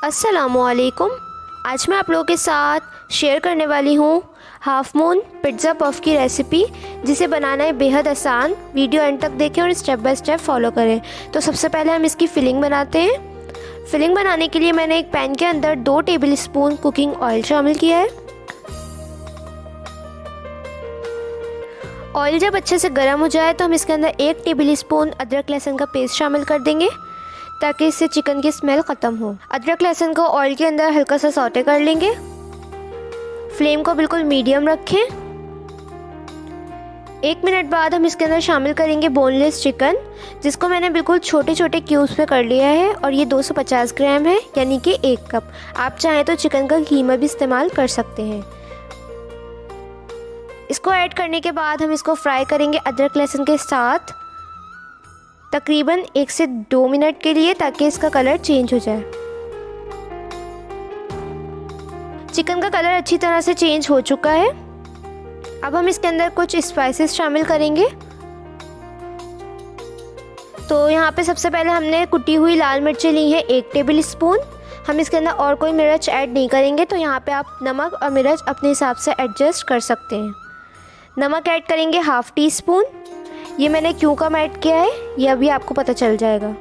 अस्सलामुअलैकुम। आज मैं आप लोगों के साथ शेयर करने वाली हूँ हाफ मून पिज़्ज़ा पफ की रेसिपी, जिसे बनाना है बेहद आसान। वीडियो एंड तक देखें और स्टेप बाय स्टेप फॉलो करें। तो सबसे पहले हम इसकी फिलिंग बनाते हैं। फिलिंग बनाने के लिए मैंने एक पैन के अंदर 2 टेबल स्पून कुकिंग ऑयल शामिल किया है। ऑयल जब अच्छे से गर्म हो जाए तो हम इसके अंदर 1 टेबल स्पून अदरक लहसुन का पेस्ट शामिल कर देंगे, ताकि इससे चिकन की स्मेल ख़त्म हो। अदरक लहसुन को ऑयल के अंदर हल्का सा सौटे कर लेंगे। फ्लेम को बिल्कुल मीडियम रखें। 1 मिनट बाद हम इसके अंदर शामिल करेंगे बोनलेस चिकन, जिसको मैंने बिल्कुल छोटे छोटे क्यूब्स में कर लिया है, और ये 250 ग्राम है, यानी कि 1 कप। आप चाहें तो चिकन का कीमा भी इस्तेमाल कर सकते हैं। इसको ऐड करने के बाद हम इसको फ्राई करेंगे अदरक लहसुन के साथ तकरीबन 1 से 2 मिनट के लिए, ताकि इसका कलर चेंज हो जाए। चिकन का कलर अच्छी तरह से चेंज हो चुका है। अब हम इसके अंदर कुछ स्पाइसेस शामिल करेंगे। तो यहाँ पे सबसे पहले हमने कुटी हुई लाल मिर्चें ली हैं 1 टेबल स्पून। हम इसके अंदर और कोई मिर्च ऐड नहीं करेंगे, तो यहाँ पे आप नमक और मिर्च अपने हिसाब से एडजस्ट कर सकते हैं। नमक ऐड करेंगे ½ टी स्पून। ये मैंने क्यों कम ऐड किया है ये अभी आपको पता चल जाएगा।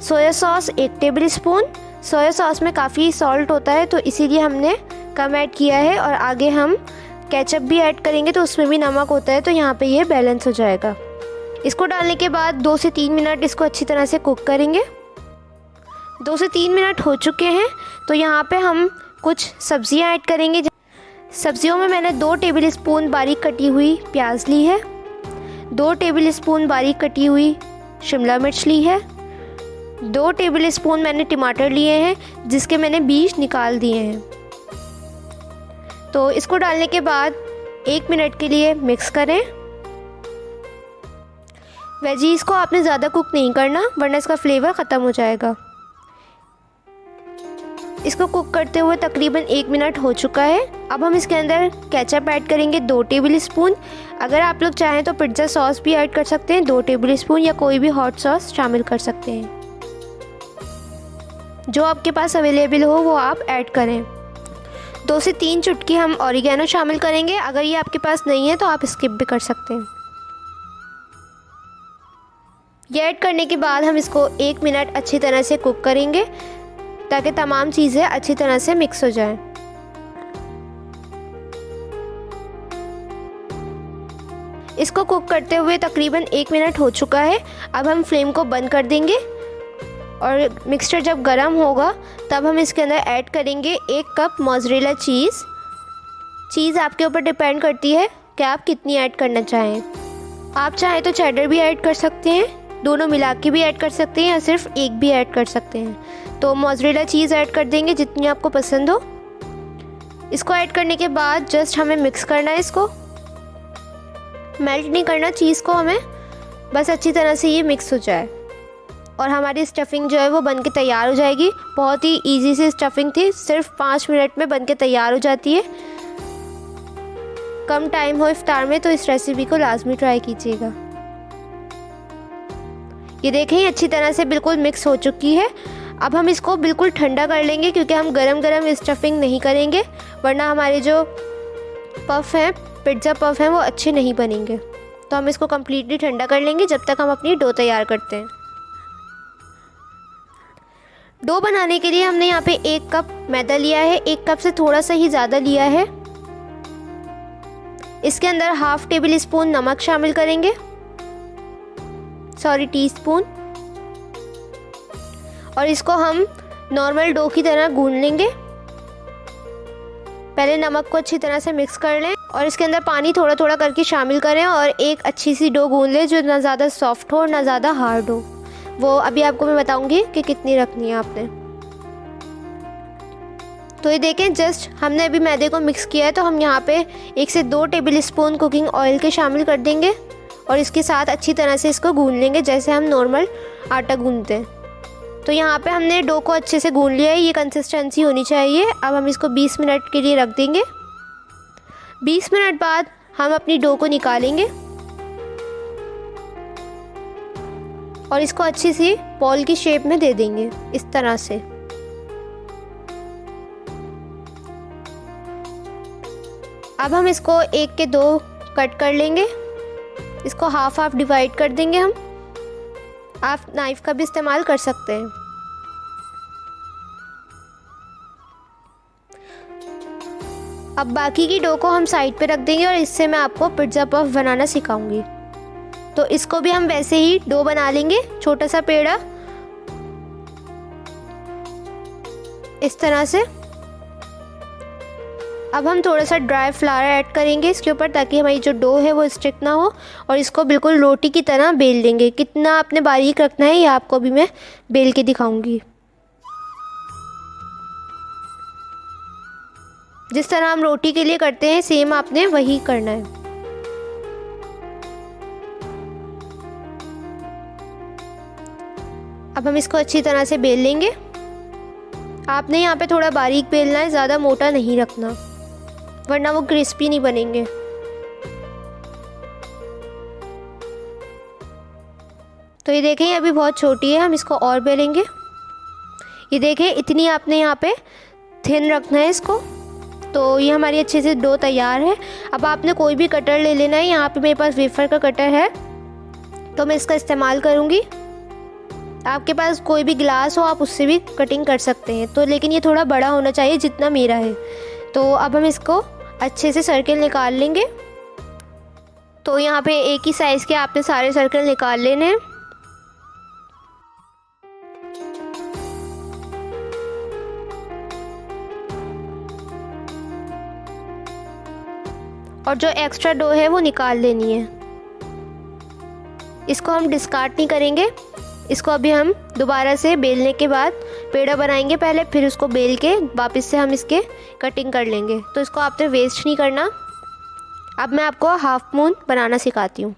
Soya sauce 1 table spoon. Soya sauce में काफ़ी सॉल्ट होता है, तो इसीलिए हमने कम ऐड किया है। और आगे हम केचप भी ऐड करेंगे, तो उसमें भी नमक होता है, तो यहाँ पे ये बैलेंस हो जाएगा। इसको डालने के बाद 2 से 3 मिनट इसको अच्छी तरह से कुक करेंगे। 2 से 3 मिनट हो चुके हैं, तो यहाँ पे हम कुछ सब्जियाँ ऐड करेंगे। सब्जियों में मैंने 2 टेबल स्पून बारीक कटी हुई प्याज ली है, 2 टेबल स्पून बारीक कटी हुई शिमला मिर्च ली है, 2 टेबल स्पून मैंने टमाटर लिए हैं, जिसके मैंने बीज निकाल दिए हैं। तो इसको डालने के बाद 1 मिनट के लिए मिक्स करें। वेजीज को आपने ज़्यादा कुक नहीं करना, वरना इसका फ्लेवर ख़त्म हो जाएगा। इसको कुक करते हुए तकरीबन 1 मिनट हो चुका है। अब हम इसके अंदर केचप ऐड करेंगे 2 टेबल स्पून। अगर आप लोग चाहें तो पिज़्ज़ा सॉस भी ऐड कर सकते हैं 2 टेबल स्पून, या कोई भी हॉट सॉस शामिल कर सकते हैं। जो आपके पास अवेलेबल हो वो आप ऐड करें। 2 से 3 चुटकी हम ऑरिगेनो शामिल करेंगे। अगर ये आपके पास नहीं है तो आप स्किप भी कर सकते हैं। ये ऐड करने के बाद हम इसको 1 मिनट अच्छी तरह से कुक करेंगे, ताकि तमाम चीज़ें अच्छी तरह से मिक्स हो जाएं। इसको कुक करते हुए तकरीबन 1 मिनट हो चुका है। अब हम फ्लेम को बंद कर देंगे, और मिक्सचर जब गर्म होगा तब हम इसके अंदर ऐड करेंगे 1 कप मोज़रेला चीज़। चीज़ आपके ऊपर डिपेंड करती है कि आप कितनी ऐड करना चाहें। आप चाहें तो चेडर भी ऐड कर सकते हैं, दोनों मिला के भी ऐड कर सकते हैं, या सिर्फ एक भी ऐड कर सकते हैं। तो मोज़रेला चीज़ ऐड कर देंगे जितनी आपको पसंद हो। इसको ऐड करने के बाद जस्ट हमें मिक्स करना है। इसको मेल्ट नहीं करना चीज़ को, हमें बस अच्छी तरह से ये मिक्स हो जाए, और हमारी स्टफिंग जो है वो बन के तैयार हो जाएगी। बहुत ही इजी सी स्टफिंग थी, सिर्फ 5 मिनट में बन के तैयार हो जाती है। कम टाइम हो इफ्तार में तो इस रेसिपी को लाजमी ट्राई कीजिएगा। ये देखें अच्छी तरह से बिल्कुल मिक्स हो चुकी है। अब हम इसको बिल्कुल ठंडा कर लेंगे, क्योंकि हम गरम गरम स्टफिंग नहीं करेंगे, वरना हमारे जो पफ हैं, पिज़्ज़ा पफ हैं, वो अच्छे नहीं बनेंगे। तो हम इसको कम्प्लीटली ठंडा कर लेंगे जब तक हम अपनी डो तैयार करते हैं। डो बनाने के लिए हमने यहाँ पे 1 कप मैदा लिया है, 1 कप से थोड़ा सा ही ज़्यादा लिया है। इसके अंदर ½ टेबल स्पून नमक शामिल करेंगे, सॉरी टीस्पून, और इसको हम नॉर्मल डो की तरह गूंद लेंगे। पहले नमक को अच्छी तरह से मिक्स कर लें, और इसके अंदर पानी थोड़ा थोड़ा करके शामिल करें, और एक अच्छी सी डो गूंद लें, जो ना ज़्यादा सॉफ्ट हो और ना ज़्यादा हार्ड हो। वो अभी आपको मैं बताऊंगी कि कितनी रखनी है आपने। तो ये देखें जस्ट हमने अभी मैदे को मिक्स किया है, तो हम यहाँ पे 1 से 2 टेबल स्पून कुकिंग ऑयल के शामिल कर देंगे, और इसके साथ अच्छी तरह से इसको गूंद लेंगे, जैसे हम नॉर्मल आटा गूंदते हैं। तो यहाँ पे हमने डो को अच्छे से गूंद लिया है, ये कंसिस्टेंसी होनी चाहिए। अब हम इसको 20 मिनट के लिए रख देंगे। 20 मिनट बाद हम अपनी डो को निकालेंगे, और इसको अच्छी सी बॉल की शेप में दे देंगे इस तरह से। अब हम इसको 1 के 2 कट कर लेंगे। इसको हाफ हाफ डिवाइड कर देंगे हम। आप नाइफ़ का भी इस्तेमाल कर सकते हैं। अब बाकी की डो को हम साइड पे रख देंगे और इससे मैं आपको पिज़्ज़ा पफ बनाना सिखाऊंगी। तो इसको भी हम वैसे ही डो बना लेंगे, छोटा सा पेड़ा इस तरह से। अब हम थोड़ा सा ड्राई फ्लावर ऐड करेंगे इसके ऊपर, ताकि हमारी जो डो है वो स्टिक ना हो, और इसको बिल्कुल रोटी की तरह बेल लेंगे। कितना आपने बारीक रखना है ये आपको भी मैं बेल के दिखाऊंगी। जिस तरह हम रोटी के लिए करते हैं सेम आपने वही करना है। अब हम इसको अच्छी तरह से बेल लेंगे। आपने यहाँ पे थोड़ा बारीक बेलना है, ज़्यादा मोटा नहीं रखना, वरना वो क्रिस्पी नहीं बनेंगे। तो ये देखें, ये अभी बहुत छोटी है, हम इसको और बेलेंगे। ये देखें, इतनी आपने यहाँ पे थिन रखना है इसको। तो ये हमारी अच्छे से डो तैयार है। अब आपने कोई भी कटर ले लेना है। यहाँ पे मेरे पास वेफर का कटर है तो मैं इसका इस्तेमाल करूँगी। आपके पास कोई भी ग्लास हो आप उससे भी कटिंग कर सकते हैं, तो लेकिन ये थोड़ा बड़ा होना चाहिए जितना मेरा है। तो अब हम इसको अच्छे से सर्किल निकाल लेंगे। तो यहाँ पे एक ही साइज़ के आपने सारे सर्किल निकाल लेने हैं। और जो एक्स्ट्रा डो है वो निकाल लेनी है। इसको हम डिस्कार्ड नहीं करेंगे। इसको अभी हम दोबारा से बेलने के बाद पेड़ा बनाएंगे पहले, फिर उसको बेल के वापस से हम इसके कटिंग कर लेंगे। तो इसको आपने वेस्ट नहीं करना। अब मैं आपको हाफ मून बनाना सिखाती हूँ।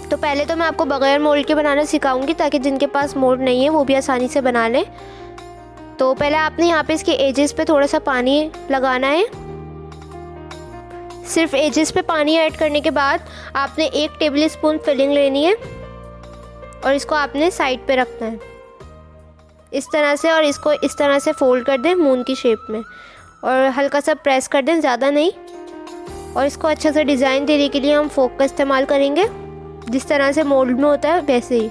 तो पहले तो मैं आपको बगैर मोल्ड के बनाना सिखाऊंगी, ताकि जिनके पास मोल्ड नहीं है वो भी आसानी से बना लें। तो पहले आपने यहाँ पे इसके एजेस पे थोड़ा सा पानी लगाना है। सिर्फ एजेस पे पानी ऐड करने के बाद आपने 1 टेबल स्पून फिलिंग लेनी है और इसको आपने साइड पे रखना है इस तरह से, और इसको इस तरह से फोल्ड कर दें मून की शेप में, और हल्का सा प्रेस कर दें, ज़्यादा नहीं। और इसको अच्छा सा डिज़ाइन देने के लिए हम फोक का इस्तेमाल करेंगे, जिस तरह से मोल्ड में होता है वैसे ही।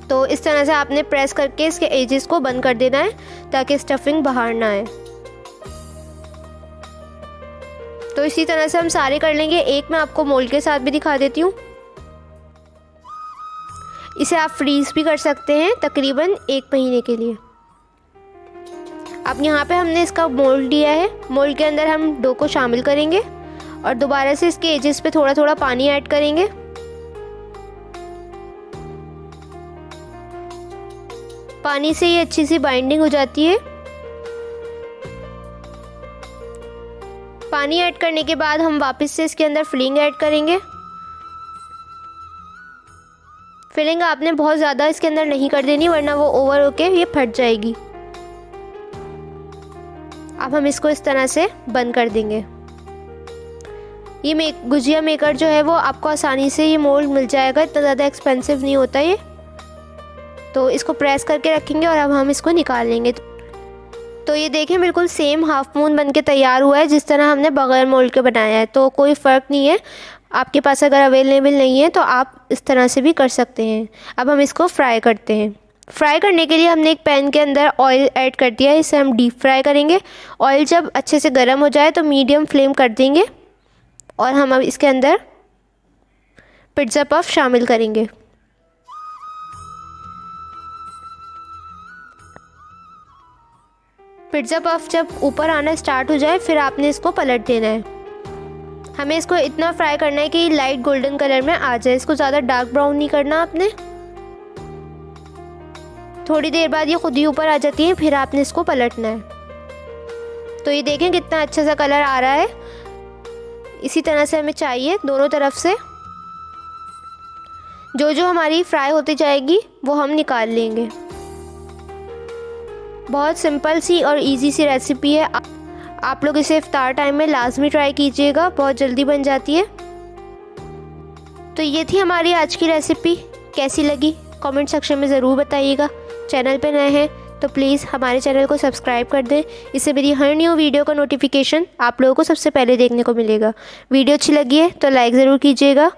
तो इस तरह से आपने प्रेस करके इसके एजेस को बंद कर देना है, ताकि स्टफिंग बाहर ना आए। तो इसी तरह से हम सारे कर लेंगे। एक मैं आपको मोल्ड के साथ भी दिखा देती हूँ। इसे आप फ्रीज़ भी कर सकते हैं तकरीबन 1 महीने के लिए। अब यहाँ पे हमने इसका मोल्ड लिया है। मोल्ड के अंदर हम डो को शामिल करेंगे और दोबारा से इसके एजेस पे थोड़ा थोड़ा पानी ऐड करेंगे। पानी से ये अच्छी सी बाइंडिंग हो जाती है। पानी ऐड करने के बाद हम वापस से इसके अंदर फिलिंग ऐड करेंगे। फिलिंग आपने बहुत ज़्यादा इसके अंदर नहीं कर देनी, वरना वो ओवर होके ये फट जाएगी। अब हम इसको इस तरह से बंद कर देंगे। ये गुजिया मेकर जो है वो आपको आसानी से ये मोल्ड मिल जाएगा, इतना ज़्यादा एक्सपेंसिव नहीं होता ये। तो इसको प्रेस करके रखेंगे और अब हम इसको निकाल लेंगे। तो ये देखें, बिल्कुल सेम हाफ मून बन के तैयार हुआ है जिस तरह हमने बगैर मोल्ड के बनाया है। तो कोई फ़र्क नहीं है। आपके पास अगर अवेलेबल नहीं है तो आप इस तरह से भी कर सकते हैं। अब हम इसको फ्राई करते हैं। फ्राई करने के लिए हमने एक पैन के अंदर ऑयल ऐड कर दिया है, इसे हम डीप फ्राई करेंगे। ऑयल जब अच्छे से गर्म हो जाए तो मीडियम फ्लेम कर देंगे और हम अब इसके अंदर पिज़्ज़ा पफ शामिल करेंगे। पिज़्ज़ा पफ जब ऊपर आना स्टार्ट हो जाए फिर आपने इसको पलट देना है। हमें इसको इतना फ्राई करना है कि लाइट गोल्डन कलर में आ जाए। इसको ज़्यादा डार्क ब्राउन नहीं करना आपने। थोड़ी देर बाद ये खुद ही ऊपर आ जाती है, फिर आपने इसको पलटना है। तो ये देखें कितना अच्छा सा कलर आ रहा है। इसी तरह से हमें चाहिए दोनों तरफ से। जो जो हमारी फ्राई होती जाएगी वो हम निकाल लेंगे। बहुत सिंपल सी और इजी सी रेसिपी है। आप लोग इसे इफ्तार टाइम में लाजमी ट्राई कीजिएगा, बहुत जल्दी बन जाती है। तो ये थी हमारी आज की रेसिपी। कैसी लगी कमेंट सेक्शन में ज़रूर बताइएगा। चैनल पे नए हैं तो प्लीज़ हमारे चैनल को सब्सक्राइब कर दें। इससे मेरी हर न्यू वीडियो का नोटिफिकेशन आप लोगों को सबसे पहले देखने को मिलेगा। वीडियो अच्छी लगी है तो लाइक ज़रूर कीजिएगा।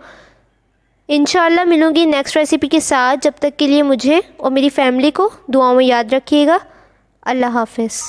इंशाल्लाह मिलूँगी नेक्स्ट रेसिपी के साथ। जब तक के लिए मुझे और मेरी फैमिली को दुआओं में याद रखिएगा। अल्लाह हाफ़िज़।